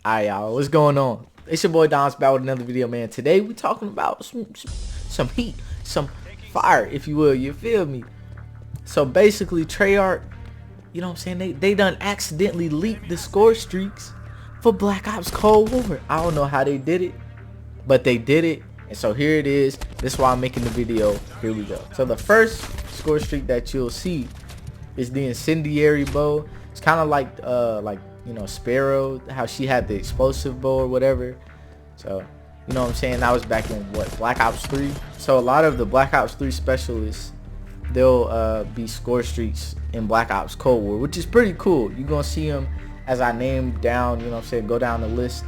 Alright, y'all, what's going on? It's your boy Don's back with another video, man. Today we talking about some heat, some fire, if you will. You feel me? So basically, Treyarch, you know what I'm saying? They done accidentally leaked the score streaks for Black Ops Cold War. I don't know how they did it, but they did it. And so here it is. This is why I'm making the video. Here we go. So the first score streak that you'll see is the Incendiary Bow. It's kind of like you know, Sparrow, how she had the explosive bow or whatever. So, you know what I'm saying? That was back in what, Black Ops 3. So a lot of the Black Ops 3 specialists, they'll be score streaks in Black Ops Cold War, which is pretty cool. You're gonna see them as I name down, you know what I'm saying, go down the list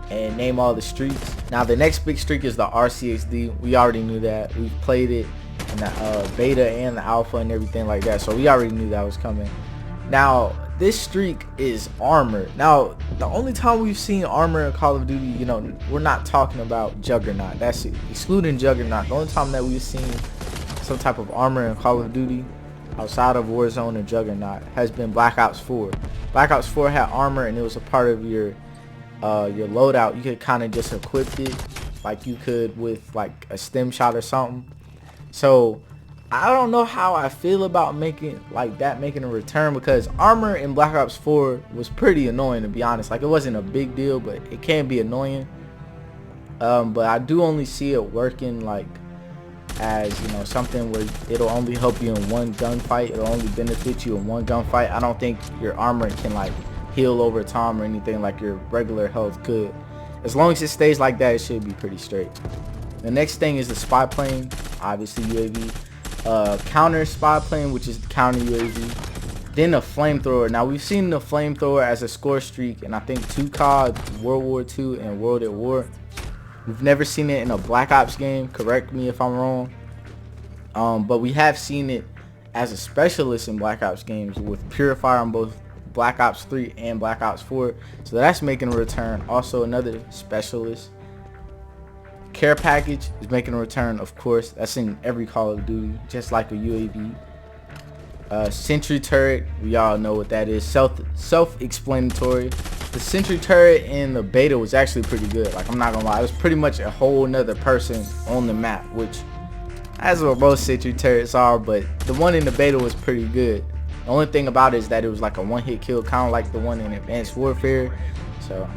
and name all the streaks. Now the next big streak is the RCXD. We already knew that. We've played it in the beta and the alpha and everything like that, so we already knew that was coming. Now this streak is armor. Now the only time we've seen armor in Call of Duty, you know, we're not talking about Juggernaut, that's it, excluding Juggernaut. The only time that we've seen some type of armor in Call of Duty outside of Warzone and Juggernaut has been Black Ops 4. Black Ops 4 had armor and it was a part of your loadout. You could kind of just equip it like you could with like a stem shot or something. So I don't know how I feel about making a return, because armor in Black Ops 4 was pretty annoying, to be honest. Like, it wasn't a big deal, but it can be annoying. But I do only see it working like as, you know, something where it'll only help you in one gunfight. It'll only benefit you in one gunfight. I don't think your armor can like heal over time or anything like your regular health could. As long as it stays like that, it should be pretty straight. The next thing is the spy plane, obviously UAV. Counter spy plane, which is the counter UAV. Then the flamethrower. Now we've seen the flamethrower as a score streak, and I think 2 COD, World War II, and World at War. We've never seen it in a Black Ops game. Correct me if I'm wrong. But we have seen it as a specialist in Black Ops games with Purifier on both Black Ops 3 and Black Ops 4. So that's making a return. Also another specialist. Care package is making a return, of course. That's in every Call of Duty, just like a UAV. Sentry turret, we all know what that is. Self-explanatory. The sentry turret in the beta was actually pretty good. Like, I'm not gonna lie, it was pretty much a whole nother person on the map, which, as what most sentry turrets are, but the one in the beta was pretty good. The only thing about it is that it was like a one-hit kill, kind of like the one in Advanced Warfare. So,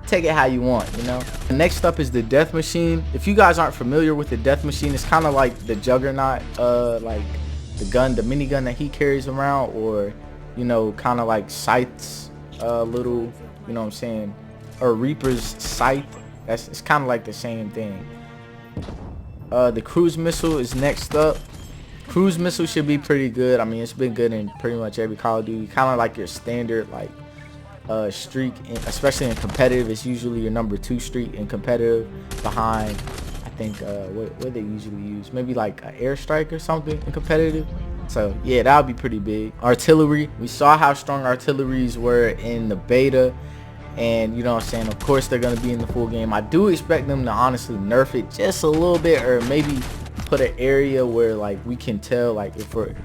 take it how you want, you know. The next up is the death machine. If you guys aren't familiar with the death machine, it's kind of like the Juggernaut, like the minigun that he carries around, or, you know, kind of like Scythe's little, you know what I'm saying, or Reaper's scythe. It's kind of like the same thing. The cruise missile is next up. Cruise missile should be pretty good. I mean, it's been good in pretty much every Call of Duty. Kind of like your standard like streak, especially in competitive. It's usually your number 2 streak in competitive, behind I think what they usually use, maybe like an airstrike or something in competitive. So yeah, that would be pretty big. Artillery, we saw how strong artilleries were in the beta, and you know what I'm saying, of course they're going to be in the full game. I do expect them to honestly nerf it just a little bit, or maybe put an area where like we can tell like if we're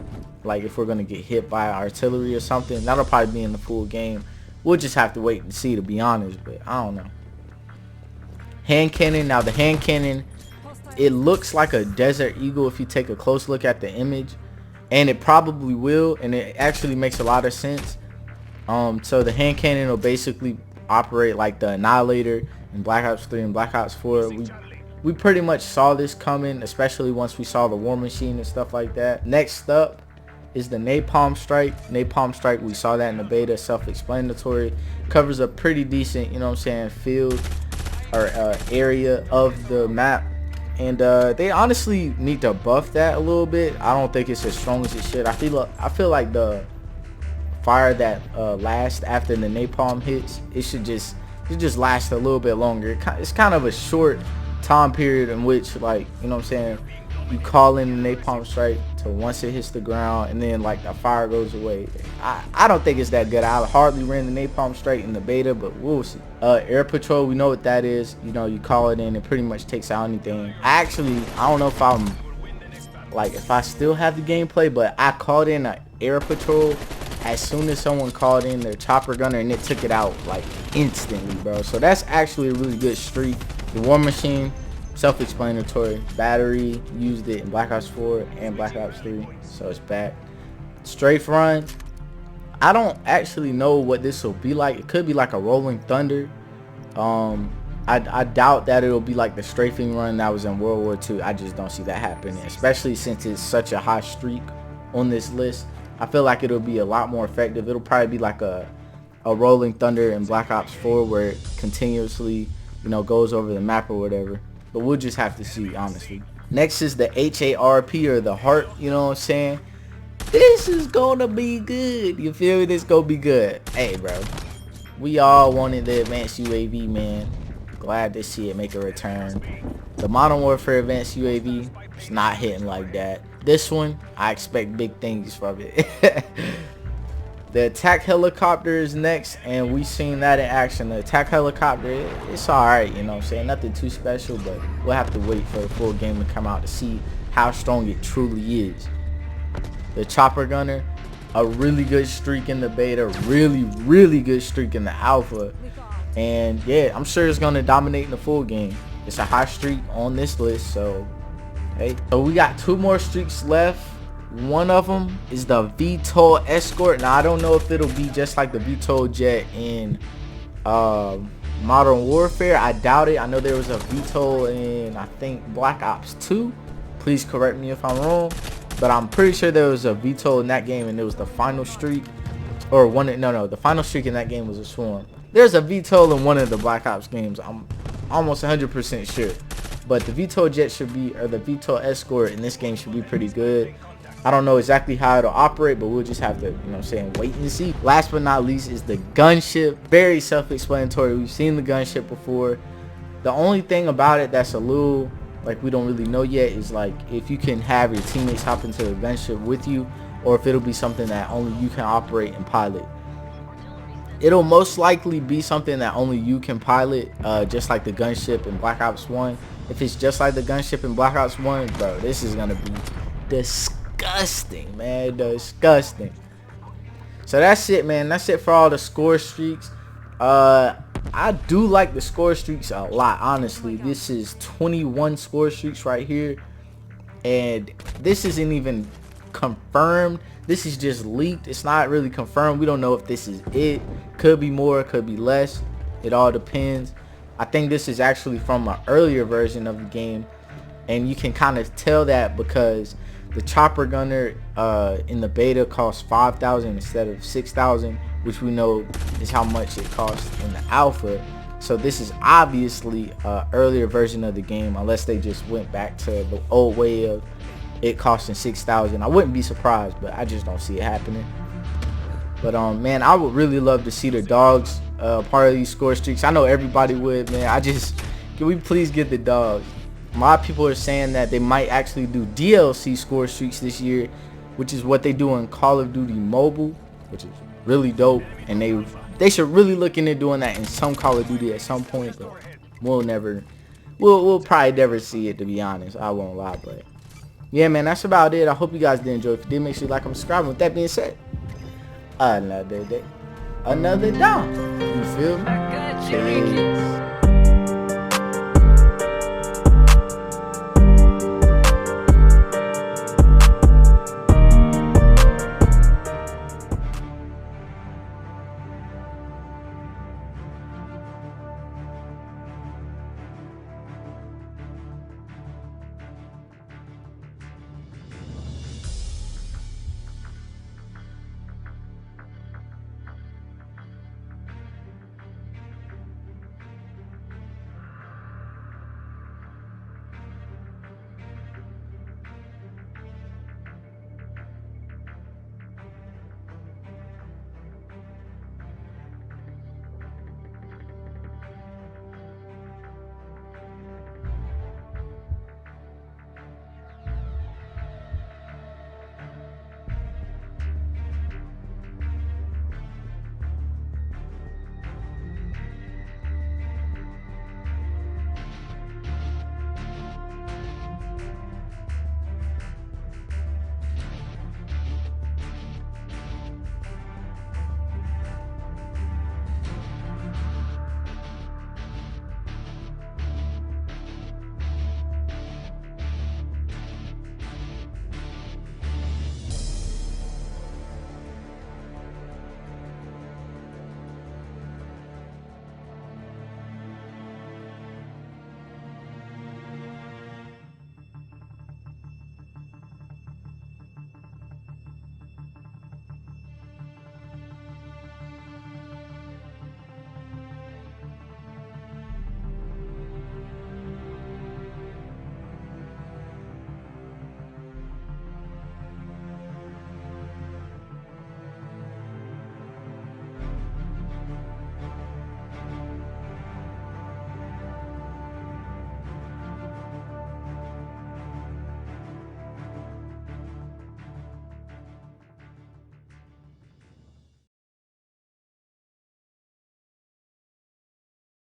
going to get hit by artillery or something. That'll probably be in the full game. We'll just have to wait and see, to be honest, but I don't know. Hand cannon. Now the hand cannon, it looks like a Desert Eagle if you take a close look at the image, and it probably will, and it actually makes a lot of sense. So the hand cannon will basically operate like the Annihilator in Black Ops 3 and Black Ops 4. We pretty much saw this coming, especially once we saw the War Machine and stuff like that. Next up is the Napalm Strike. Napalm Strike, we saw that in the beta, self-explanatory. Covers a pretty decent, you know what I'm saying, field or area of the map. And they honestly need to buff that a little bit. I don't think it's as strong as it should. I feel like the fire that lasts after the napalm hits, it should just last a little bit longer. It's kind of a short time period in which, like, you know what I'm saying, you call in the Napalm Strike to once it hits the ground, and then like the fire goes away. I don't think it's that good. I hardly ran the Napalm Strike in the beta, but we'll see. Air Patrol, we know what that is. You know, you call it in, it pretty much takes out anything. I don't know if if I still have the gameplay, but I called in an Air Patrol as soon as someone called in their chopper gunner and it took it out like instantly, bro. So that's actually a really good streak. The War Machine, self-explanatory. Battery, used it in Black Ops 4 and Black Ops 3, so it's back. Strafe Run, I don't actually know what this will be like. It could be like a Rolling Thunder. I doubt that it'll be like the strafing run that was in World War II. I just don't see that happening, especially since it's such a high streak on this list. I feel like it'll be a lot more effective. It'll probably be like a Rolling Thunder in Black Ops 4 where it continuously, you know, goes over the map or whatever. But we'll just have to see, honestly. Next is the HARP, or the heart, you know what I'm saying? This is gonna be good. You feel me? This gonna be good. Hey, bro. We all wanted the advanced UAV, man. Glad to see it make a return. The Modern Warfare advanced UAV is not hitting like that. This one, I expect big things from it. The attack helicopter is next, and we seen that in action. The attack helicopter, it's alright, you know what I'm saying? Nothing too special, but we'll have to wait for the full game to come out to see how strong it truly is. The chopper gunner, a really good streak in the beta, really good streak in the alpha. And yeah, I'm sure it's gonna dominate in the full game. It's a high streak on this list, so hey. So we got 2 more streaks left. One of them is the Veto Escort. Now I don't know if it'll be just like the Veto jet in Modern Warfare. I doubt it. I know there was a Veto in, I think, Black Ops 2. Please correct me if I'm wrong, but I'm pretty sure there was a Veto in that game, and it was the final streak, or one. No, the final streak in that game was a Swarm. There's a Veto in one of the Black Ops games. I'm almost 100% sure. But the Veto jet should be, or the Veto Escort in this game should be pretty good. I don't know exactly how it'll operate, but we'll just have to, you know what I'm saying, wait and see. Last but not least is the gunship. Very self-explanatory. We've seen the gunship before. The only thing about it that's a little, like, we don't really know yet is like if you can have your teammates hop into the gunship with you, or if it'll be something that only you can operate and pilot. It'll most likely be something that only you can pilot, just like the gunship in Black Ops 1. If it's just like the gunship in Black Ops 1, bro, this is gonna be disgusting, man. Disgusting. So that's it, man. That's it for all the score streaks. I do like the score streaks a lot, honestly. This is 21 score streaks right here, and this isn't even confirmed. This is just leaked. It's not really confirmed. We don't know if this is it. Could be more, could be less. It all depends. I think this is actually from an earlier version of the game, and you can kind of tell that because the chopper gunner in the beta costs 5,000 instead of 6,000, which we know is how much it costs in the alpha. So this is obviously an earlier version of the game, unless they just went back to the old way of it costing 6,000. I wouldn't be surprised, but I just don't see it happening. But man, I would really love to see the dogs part of these score streaks. I know everybody would, man. Can we please get the dogs? A lot of people are saying that they might actually do DLC score streaks this year, which is what they do in Call of Duty Mobile, which is really dope, and they should really look into doing that in some Call of Duty at some point, but we'll probably never see it, to be honest. I won't lie, but yeah, man, that's about it. I hope you guys did enjoy. If you did, make sure you like and subscribe. With that being said, another day, another down. You feel me? Cheers.